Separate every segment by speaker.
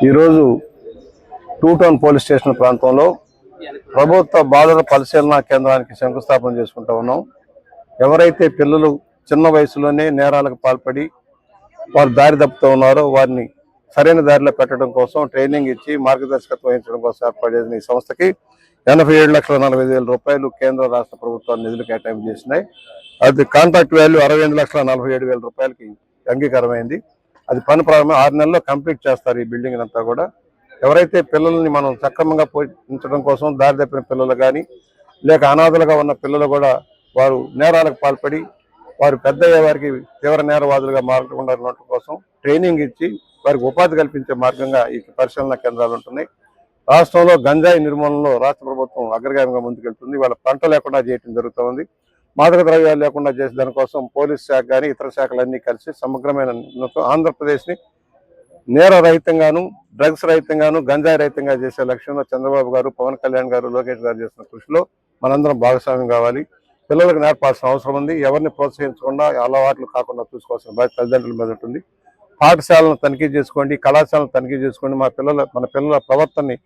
Speaker 1: ఈరోజు two town police station ప్రాంతంలో ప్రభుత్వ బాలుర పరిశీలన కేంద్రానికి శంకుస్థాపన చేసుకుంటా ఉన్నాం. ఎవరైతే పిల్లలు చిన్న వయసులోనే నేరాలకు పాల్పడి వారు దారి తప్పుతూ ఉన్నారో వారిని సరైన దారిలో పెట్టడం కోసం ట్రైనింగ్ ఇచ్చి మార్గదర్శకత్వం వహించడం కోసం ఏర్పాటు చేసిన ఈ సంస్థకి 87,40,000 రూపాయలు కేంద్ర రాష్ట్ర ప్రభుత్వాలు నిధులు కేటాయింపు చేసినాయి. అది కాంట్రాక్ట్ వాల్యూ 68,47,000 రూపాయలకి అంగీకారమైంది. అది పని ప్రారంభం 6 నెలల్లో కంప్లీట్ చేస్తారు ఈ బిల్డింగ్ అంతా కూడా. ఎవరైతే పిల్లల్ని మనం సక్రమంగా పోషించడం కోసం దారి తప్పిన పిల్లలు కానీ లేక అనాథలుగా ఉన్న పిల్లలు కూడా వారు నేరాలకు పాల్పడి వారు పెద్ద అయ్యే వారికి తీవ్ర నేరవాదులుగా మారకుండా ఉండటం కోసం ట్రైనింగ్ ఇచ్చి వారికి ఉపాధి కల్పించే మార్గంగా ఈ పరిశీలన కేంద్రాలు ఉంటున్నాయి. రాష్ట్రంలో గంజాయి నిర్మూలనలో రాష్ట్ర ప్రభుత్వం అగ్రగామిగా ముందుకెళ్తుంది. వాళ్ళ పంట లేకుండా చేయడం జరుగుతుంది. మాదక ద్రవ్యాలు లేకుండా చేసే దానికోసం పోలీస్ శాఖ కానీ ఇతర శాఖలన్నీ కలిసి సమగ్రమైన ఆంధ్రప్రదేశ్ని నేర రహితంగాను డ్రగ్స్ రహితంగాను గంజాయి రహితంగా చేసే లక్ష్యంలో చంద్రబాబు గారు, పవన్ కళ్యాణ్ గారు, లోకేష్ గారు చేస్తున్న కృషిలో మనందరం భాగస్వామ్యం కావాలి. పిల్లలకు నేర్పాల్సిన అవసరం ఉంది. ఎవరిని ప్రోత్సహించకుండా అలవాట్లు కాకుండా చూసుకోవాల్సిన బాధ్యత తల్లిదండ్రుల మీద ఉంటుంది. పాఠశాలను తనిఖీ చేసుకోండి, కళాశాలను తనిఖీ చేసుకోండి, మన పిల్లల ప్రవర్తనని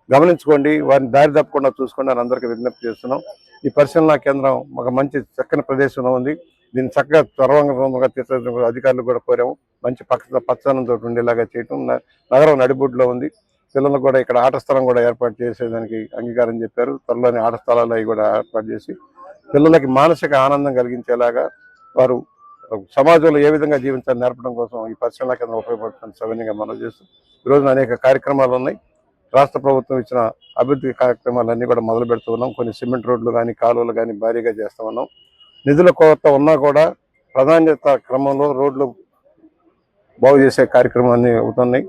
Speaker 1: గమనించుకోండి, వారిని దారి తప్పకుండా చూసుకోండి అని అందరికీ విజ్ఞప్తి చేస్తున్నాం. ఈ పరిశీలనా కేంద్రం ఒక మంచి చక్కని ప్రదేశంలో ఉంది. దీన్ని చక్కగా త్వరవంగా తీర్చిదిద్దడం అధికారులు కూడా కోరాము. మంచి పచ్చదనంతో ఉండేలాగా చేయటం, నగరం నడిబొడ్డులో ఉంది. పిల్లలకు కూడా ఇక్కడ ఆట స్థలం కూడా ఏర్పాటు చేసేదానికి అంగీకారం చెప్పారు. త్వరలోని ఆట స్థలాలు అవి కూడా ఏర్పాటు చేసి పిల్లలకి మానసిక ఆనందం కలిగించేలాగా వారు సమాజంలో ఏ విధంగా జీవించాలని నేర్పడం కోసం ఈ పరిశీలనా కేంద్రం ఉపయోగపడుతుంది సవినీయంగా మనం చేస్తూ ఈరోజున అనేక కార్యక్రమాలు ఉన్నాయి. రాష్ట్ర ప్రభుత్వం ఇచ్చిన అభివృద్ధి కార్యక్రమాలన్నీ కూడా మొదలు పెడుతూ ఉన్నాం. కొన్ని సిమెంట్ రోడ్లు కానీ కాలువలు కానీ భారీగా చేస్తూ ఉన్నాం. నిధుల కొరత ఉన్నా కూడా ప్రాధాన్యత క్రమంలో రోడ్లు బాగు చేసే కార్యక్రమాన్ని అవుతున్నాయి.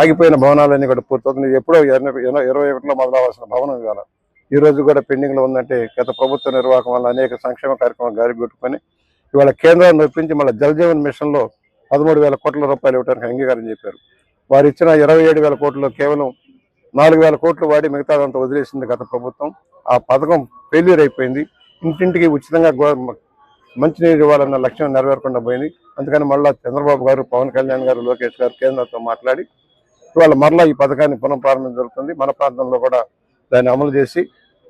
Speaker 1: ఆగిపోయిన భవనాలన్నీ కూడా పూర్తవుతున్నాయి. ఎప్పుడో 21లో మొదలవలసిన భవనం ఇవాళ ఈ రోజు కూడా పెండింగ్లో ఉందంటే గత ప్రభుత్వ నిర్వాహకం వల్ల అనేక సంక్షేమ కార్యక్రమాలు గారిపెట్టుకొని ఇవాళ కేంద్రాన్ని ఒప్పించి మళ్ళీ జల్ జీవన్ మిషన్లో 13,000 కోట్ల రూపాయలు ఇవ్వడానికి అంగీకారం చెప్పారు. వారు ఇచ్చిన 27,000 కోట్లలో కేవలం 4,000 కోట్లు వాడి మిగతాదంతా వదిలేసింది గత ప్రభుత్వం. ఆ పథకం ఫెయిల్యూర్ అయిపోయింది. ఇంటింటికి ఉచితంగా మంచినీరు ఇవ్వాలన్న లక్ష్యం నెరవేరకుండా పోయింది. అందుకని మళ్ళీ చంద్రబాబు గారు, పవన్ కళ్యాణ్ గారు, లోకేష్ గారు కేంద్రంతో మాట్లాడి ఇవాళ మరలా ఈ పథకాన్ని పునఃప్రారంభం జరుగుతుంది. మన ప్రాంతంలో కూడా దాన్ని అమలు చేసి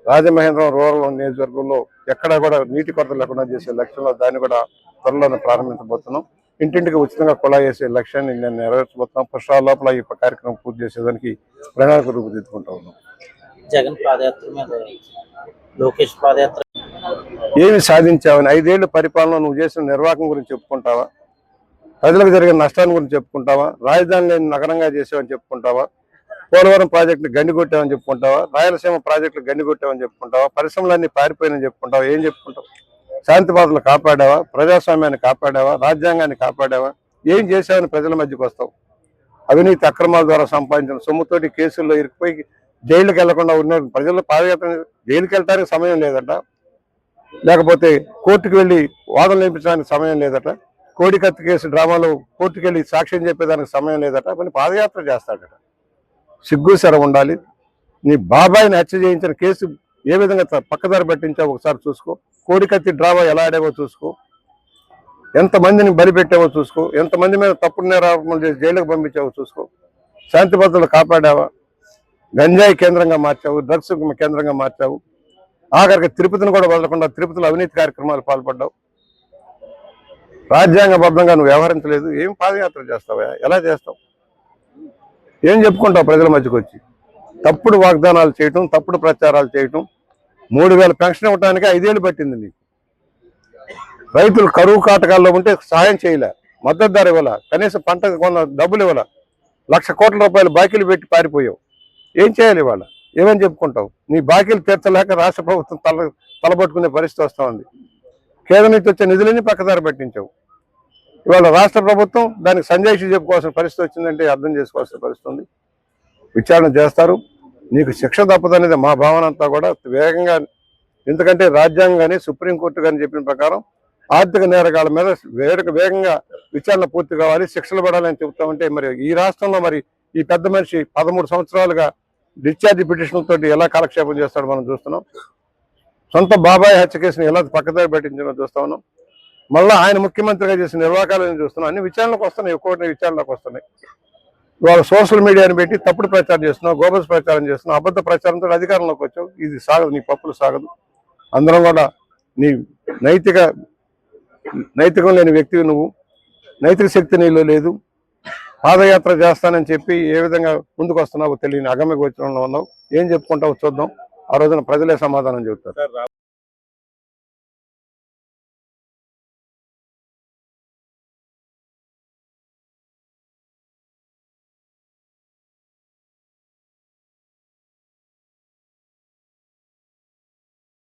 Speaker 1: రాజమహేంద్రం రూరల్ నియోజకవర్గంలో ఎక్కడా కూడా నీటి కొరత లేకుండా చేసే లక్ష్యంలో దాన్ని కూడా త్వరలోనే ప్రారంభించబోతున్నాం. ఇంటింటికి ఉచితంగా కుళాయి వేసే లక్ష్యాన్ని నేను నెరవేర్చబోతున్నాం. పుష్పాల లోపల ఈ కార్యక్రమం పూర్తి చేసేదానికి ప్రణాళిక రూపుదిద్దుకుంటా ఉన్నాం.
Speaker 2: జగన్ పాదయాత్ర మీద లోకేష్ పాదయాత్ర
Speaker 1: ఏమి సాధించావని 5 ఏళ్ల పరిపాలన నువ్వు చేసిన నిర్వాహకం గురించి చెప్పుకుంటావా? ప్రజలకు జరిగిన నష్టాన్ని గురించి చెప్పుకుంటావా? రాజధాని లేని నగరంగా చేసావని చెప్పుకుంటావా? పోలవరం ప్రాజెక్టులు గండి కొట్టామని చెప్పుకుంటావా? రాయలసీమ ప్రాజెక్టులు గండి కొట్టామని చెప్పుకుంటావా? పరిశ్రమలన్నీ పారిపోయినని చెప్పుకుంటావా? ఏం చెప్పుకుంటావు? శాంతి భద్రతలు కాపాడావా? ప్రజాస్వామ్యాన్ని కాపాడావా? రాజ్యాంగాన్ని కాపాడావా? ఏం చేసావని ప్రజల మధ్యకు వస్తావు? అవినీతి అక్రమాల ద్వారా సంపాదించిన సొమ్ముతోటి కేసుల్లో ఇరుక్కుపోయి జైలుకి వెళ్లకుండా ఉన్న ప్రజలు పాదయాత్ర జైలుకి వెళ్ళడానికి సమయం లేదట, లేకపోతే కోర్టుకు వెళ్ళి వాదనలు నేర్పించడానికి సమయం లేదట, కోడికత్తి కేసు డ్రామాలో కోర్టుకు వెళ్ళి సాక్ష్యం చెప్పేదానికి సమయం లేదట, కొన్ని పాదయాత్ర చేస్తాడట. సిగ్గుశరం ఉండాలి. నీ బాబాయిని హత్య చేయించిన కేసు ఏ విధంగా పక్కదారి పట్టించావో ఒకసారి చూసుకో. కోడికత్తి డ్రామా ఎలా ఆడావో చూసుకో. ఎంతమందిని బలిపెట్టావో చూసుకో. ఎంతమంది మీద తప్పుడు నేరాలు చేసి జైలుకు పంపించావో చూసుకో. శాంతి భద్రతలు కాపాడావా? గంజాయి కేంద్రంగా మార్చావు, డ్రగ్స్ కేంద్రంగా మార్చావు. ఆఖరికి తిరుపతిని కూడా వదలకుండా తిరుపతిలో అవినీతి కార్యక్రమాలు పాల్పడ్డావు. రాజ్యాంగబద్ధంగా నువ్వు వ్యవహరించలేదు. ఏం పాదయాత్ర చేస్తావా? ఎలా చేస్తావు? ఏం చెప్పుకుంటావు ప్రజల మధ్యకు వచ్చి? తప్పుడు వాగ్దానాలు చేయటం, తప్పుడు ప్రచారాలు చేయటం. 3,000 పెన్షన్ ఇవ్వడానికి 5 ఏళ్ళు పట్టింది నీకు. రైతులు కరువు కాటకాల్లో ఉంటే సహాయం చేయలే, మద్దతు ధర ఇవ్వాల, కనీసం పంట కొన్న డబ్బులు ఇవ్వాల, 1,00,000 కోట్ల రూపాయలు బాకీలు పెట్టి పారిపోయావు. ఏం చేయాలి ఇవాళ? ఏమని చెప్పుకుంటావు? నీ బాకీలు తీర్చలేక రాష్ట్ర ప్రభుత్వం తలబట్టుకునే పరిస్థితి వస్తూ ఉంది. కేంద్రం నుంచి వచ్చే నిధులన్నీ పక్కదారి పట్టించావు. ఇవాళ రాష్ట్ర ప్రభుత్వం దానికి సంజాయిషి చెప్పుకోవాల్సిన పరిస్థితి వచ్చిందంటే అర్థం చేసుకోవాల్సిన పరిస్థితి ఉంది. విచారణ చేస్తారు. నీకు శిక్ష తప్పదనేది మా భావన అంతా కూడా వేగంగా. ఎందుకంటే రాజ్యాంగం కానీ సుప్రీంకోర్టు కానీ చెప్పిన ప్రకారం ఆర్థిక నేరగాళ్ల మీద వేగంగా విచారణ పూర్తి కావాలి, శిక్షలు పడాలని చెబుతామంటే మరి ఈ రాష్ట్రంలో మరి ఈ పెద్ద మనిషి 13 సంవత్సరాలుగా డిశ్చార్జ్ పిటిషన్లతో ఎలా కాలక్షేపం చేస్తాడో మనం చూస్తున్నాం. సొంత బాబాయ్ హత్య కేసుని ఎలా పక్కదారి పట్టించడం చూస్తా ఉన్నాం. మళ్ళీ ఆయన ముఖ్యమంత్రిగా చేసిన నిర్వాహకాలను చూస్తున్నాం. అన్ని విచారణకు వస్తున్నాయి, ఒక్కొక్కటి విచారణకు వస్తున్నాయి. ఇవాళ సోషల్ మీడియాని పెట్టి తప్పుడు ప్రచారం చేస్తున్నావు, గోబల్స్ ప్రచారం చేస్తున్నావు, అబద్ధ ప్రచారంతో అధికారంలోకి వచ్చావు. ఇది సాగదు, నీ పప్పులు సాగదు. అందరం కూడా నీ నైతికం లేని వ్యక్తివి నువ్వు. నైతిక శక్తి నీలో లేదు. పాదయాత్ర చేస్తానని చెప్పి ఏ విధంగా ముందుకు వస్తున్నావో తెలియని అగమ్య గోచరంలో ఉన్నావు. ఏం చెప్పుకుంటావో చూద్దాం. ఆ రోజున ప్రజలే సమాధానం చెబుతారు.